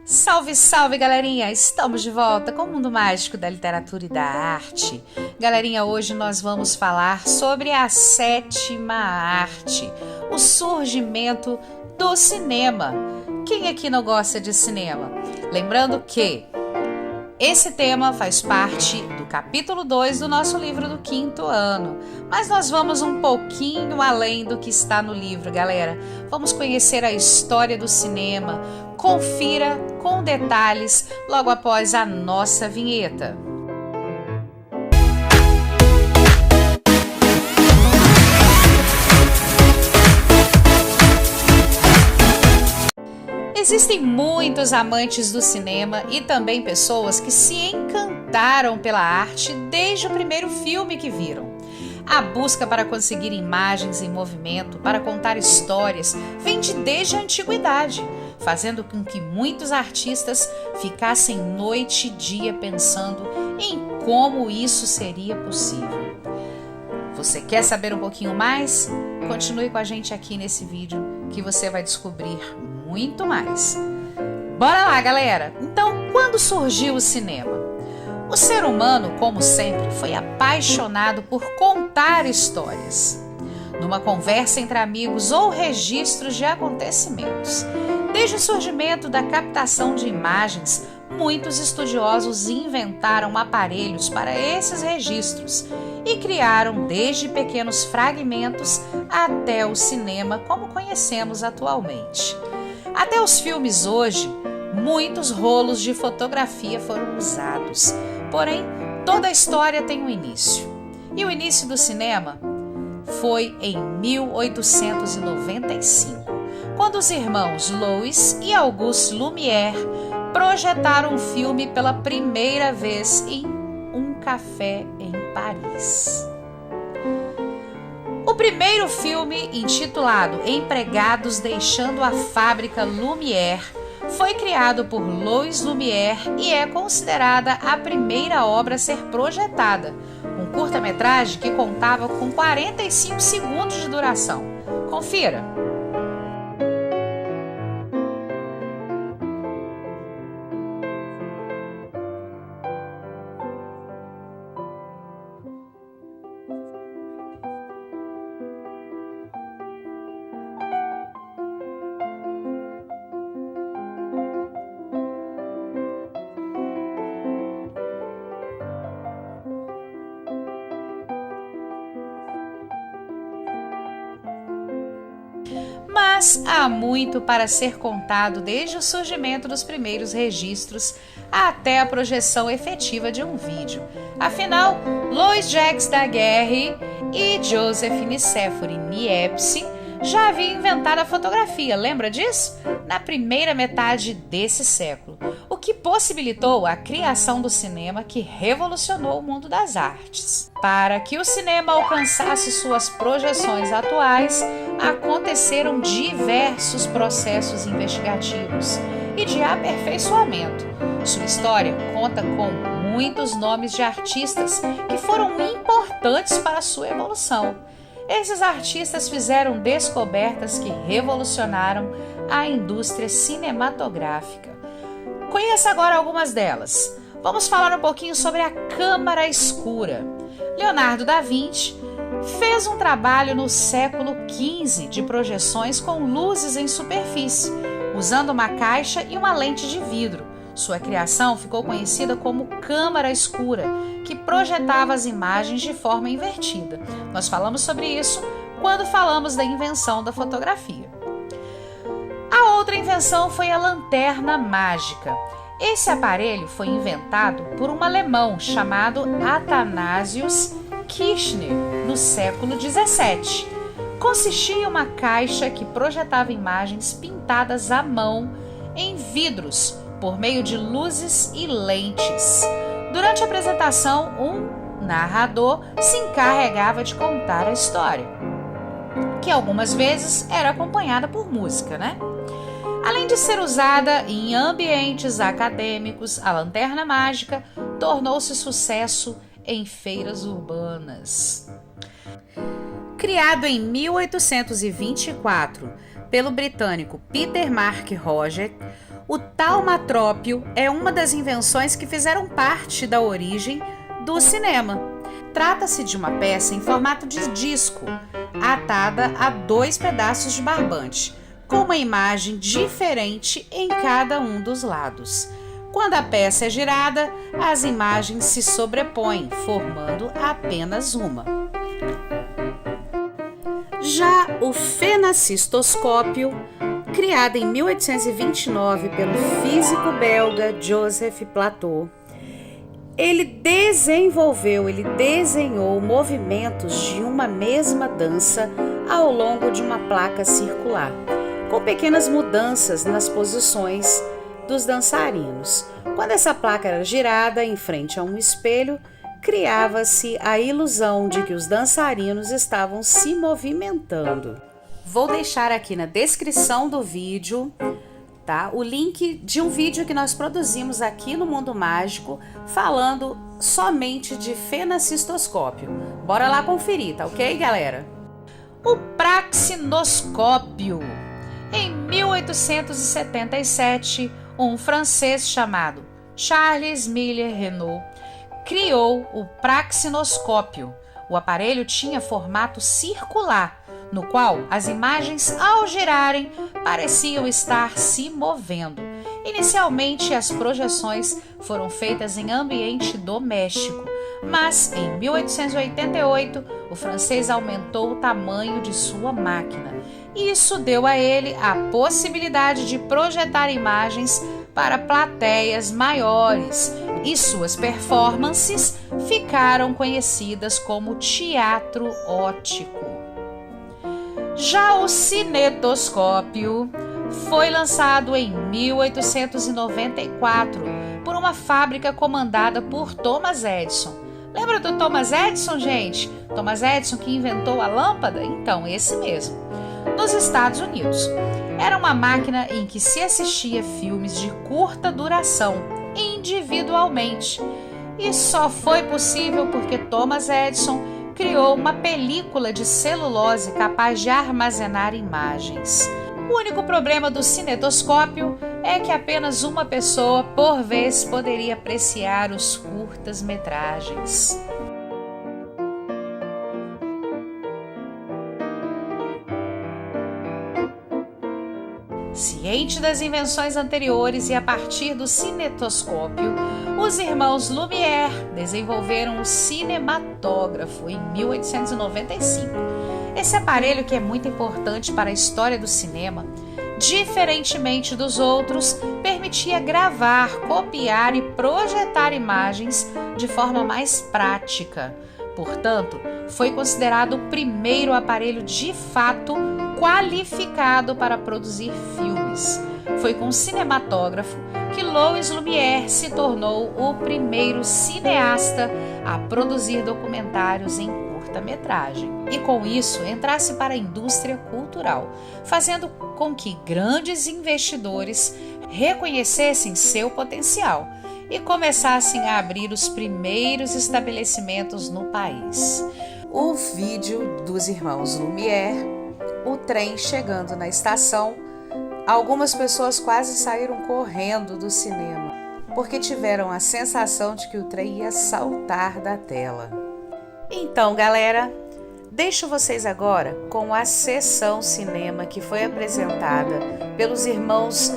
Salve, salve, galerinha! Estamos de volta com o mundo mágico da literatura e da arte. Galerinha, hoje nós vamos falar sobre a sétima arte, o surgimento do cinema. Quem aqui não gosta de cinema? Lembrando que esse tema faz parte do capítulo 2 do nosso livro do 5º ano, mas nós vamos um pouquinho além do que está no livro, galera. Vamos conhecer a história do cinema. Confira com detalhes logo após a nossa vinheta. Existem muitos amantes do cinema e também pessoas que se encantaram pela arte desde o primeiro filme que viram. A busca para conseguir imagens em movimento, para contar histórias, vem desde a antiguidade, fazendo com que muitos artistas ficassem noite e dia pensando em como isso seria possível. Você quer saber um pouquinho mais? Continue com a gente aqui nesse vídeo que você vai descobrir muito mais. Bora lá, galera! Então, quando surgiu o cinema? O ser humano, como sempre, foi apaixonado por contar histórias, numa conversa entre amigos ou registros de acontecimentos. Desde o surgimento da captação de imagens, muitos estudiosos inventaram aparelhos para esses registros e criaram desde pequenos fragmentos até o cinema como conhecemos atualmente. Até os filmes hoje, muitos rolos de fotografia foram usados. Porém, toda a história tem um início. E o início do cinema foi em 1895, quando os irmãos Louis e Auguste Lumière projetaram um filme pela primeira vez em um café em Paris. O primeiro filme, intitulado Empregados Deixando a Fábrica Lumière, foi criado por Louis Lumière e é considerada a primeira obra a ser projetada, um curta-metragem que contava com 45 segundos de duração. Confira! Mas há muito para ser contado desde o surgimento dos primeiros registros até a projeção efetiva de um vídeo. Afinal, Louis-Jacques Daguerre e Joseph Nicéphore Niepce já haviam inventado a fotografia, lembra disso? Na primeira metade desse século, o que possibilitou a criação do cinema que revolucionou o mundo das artes. Para que o cinema alcançasse suas projeções atuais, aconteceram diversos processos investigativos e de aperfeiçoamento. Sua história conta com muitos nomes de artistas que foram importantes para a sua evolução. Esses artistas fizeram descobertas que revolucionaram a indústria cinematográfica. Conheça agora algumas delas. Vamos falar um pouquinho sobre a câmara escura. Leonardo da Vinci fez um trabalho no século XV de projeções com luzes em superfície, usando uma caixa e uma lente de vidro. Sua criação ficou conhecida como câmara escura, que projetava as imagens de forma invertida. Nós falamos sobre isso quando falamos da invenção da fotografia. A outra invenção foi a lanterna mágica. Esse aparelho foi inventado por um alemão chamado Athanasius Kirchner no século XVII. Consistia em uma caixa que projetava imagens pintadas à mão em vidros por meio de luzes e lentes. Durante a apresentação, um narrador se encarregava de contar a história, que algumas vezes era acompanhada por música, né? Além de ser usada em ambientes acadêmicos, a lanterna mágica tornou-se sucesso em feiras urbanas. Criado em 1824 pelo britânico Peter Mark Roget, o taumatrópio é uma das invenções que fizeram parte da origem do cinema. Trata-se de uma peça em formato de disco, atada a 2 pedaços de barbante, com uma imagem diferente em cada um dos lados. Quando a peça é girada, as imagens se sobrepõem, formando apenas uma. Já o fenacistoscópio, criado em 1829 pelo físico belga Joseph Plateau, ele desenhou movimentos de uma mesma dança ao longo de uma placa circular, com pequenas mudanças nas posições dos dançarinos. Quando essa placa era girada em frente a um espelho, criava-se a ilusão de que os dançarinos estavam se movimentando. Vou deixar aqui na descrição do vídeo, tá, o link de um vídeo que nós produzimos aqui no Mundo Mágico falando somente de fenacistoscópio. Bora lá conferir, tá ok, galera? O praxinoscópio. Em 1877, um francês chamado Charles Miller Renault criou o praxinoscópio. O aparelho tinha formato circular, no qual as imagens, ao girarem, pareciam estar se movendo. Inicialmente, as projeções foram feitas em ambiente doméstico, mas em 1888, o francês aumentou o tamanho de sua máquina. Isso deu a ele a possibilidade de projetar imagens para plateias maiores, e suas performances ficaram conhecidas como teatro óptico. Já o cinetoscópio foi lançado em 1894 por uma fábrica comandada por Thomas Edison. Lembra do Thomas Edison, gente? Thomas Edison que inventou a lâmpada? Então, esse mesmo. Nos Estados Unidos. Era uma máquina em que se assistia filmes de curta duração, individualmente. E só foi possível porque Thomas Edison criou uma película de celulose capaz de armazenar imagens. O único problema do cinetoscópio é que apenas uma pessoa por vez poderia apreciar os curtas-metragens. Ciente das invenções anteriores e a partir do cinetoscópio, os irmãos Lumière desenvolveram o cinematógrafo em 1895. Esse aparelho, que é muito importante para a história do cinema, diferentemente dos outros, permitia gravar, copiar e projetar imagens de forma mais prática. Portanto, foi considerado o primeiro aparelho de fato qualificado para produzir filmes. Foi com o cinematógrafo que Louis Lumière se tornou o primeiro cineasta a produzir documentários em curta-metragem e com isso entrasse para a indústria cultural, fazendo com que grandes investidores reconhecessem seu potencial e começassem a abrir os primeiros estabelecimentos no país. O vídeo dos irmãos Lumière, o trem chegando na estação, algumas pessoas quase saíram correndo do cinema, porque tiveram a sensação de que o trem ia saltar da tela. Então, galera, deixo vocês agora com a sessão cinema que foi apresentada pelos irmãos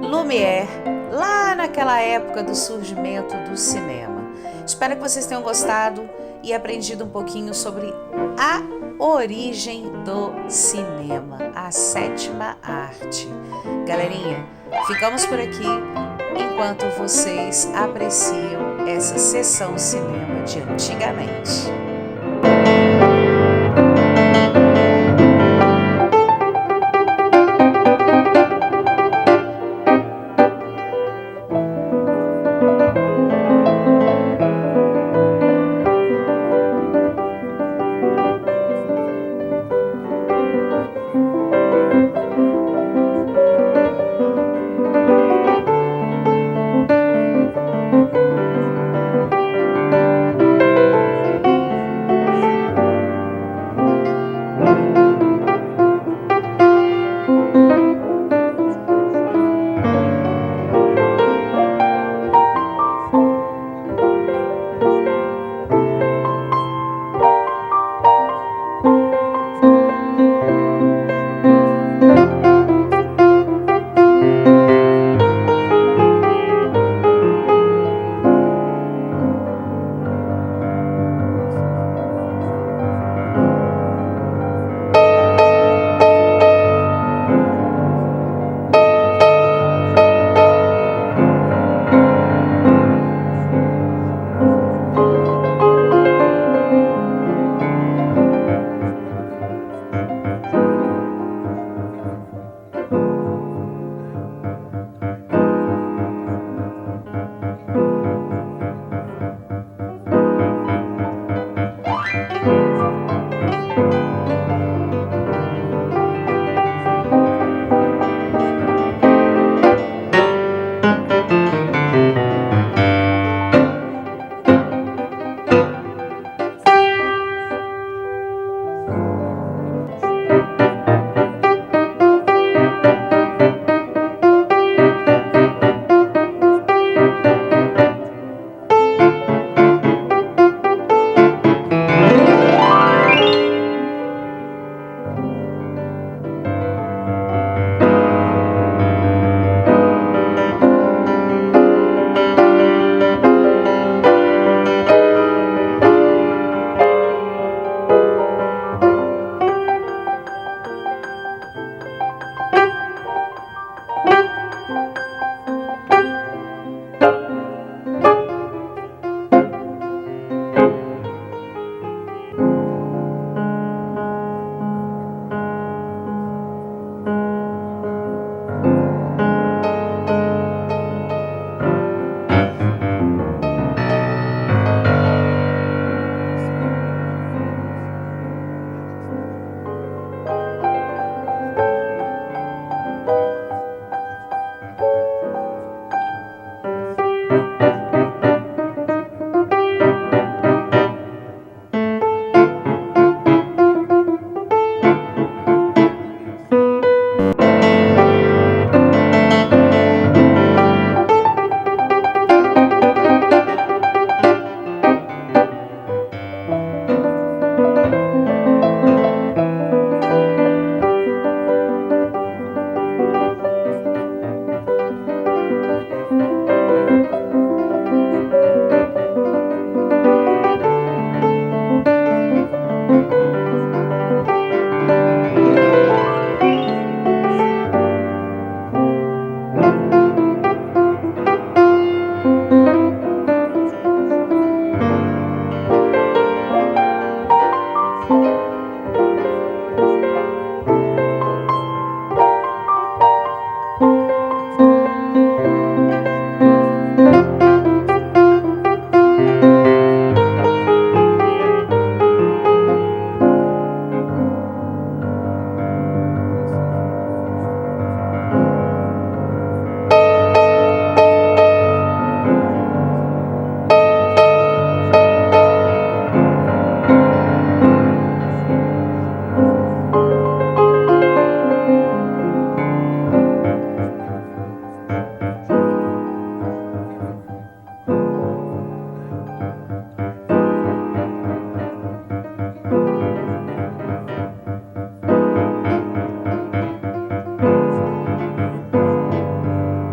Lumière lá naquela época do surgimento do cinema. Espero que vocês tenham gostado e aprendido um pouquinho sobre a origem do cinema, a 7ª arte. Galerinha, ficamos por aqui enquanto vocês apreciam essa sessão cinema de antigamente.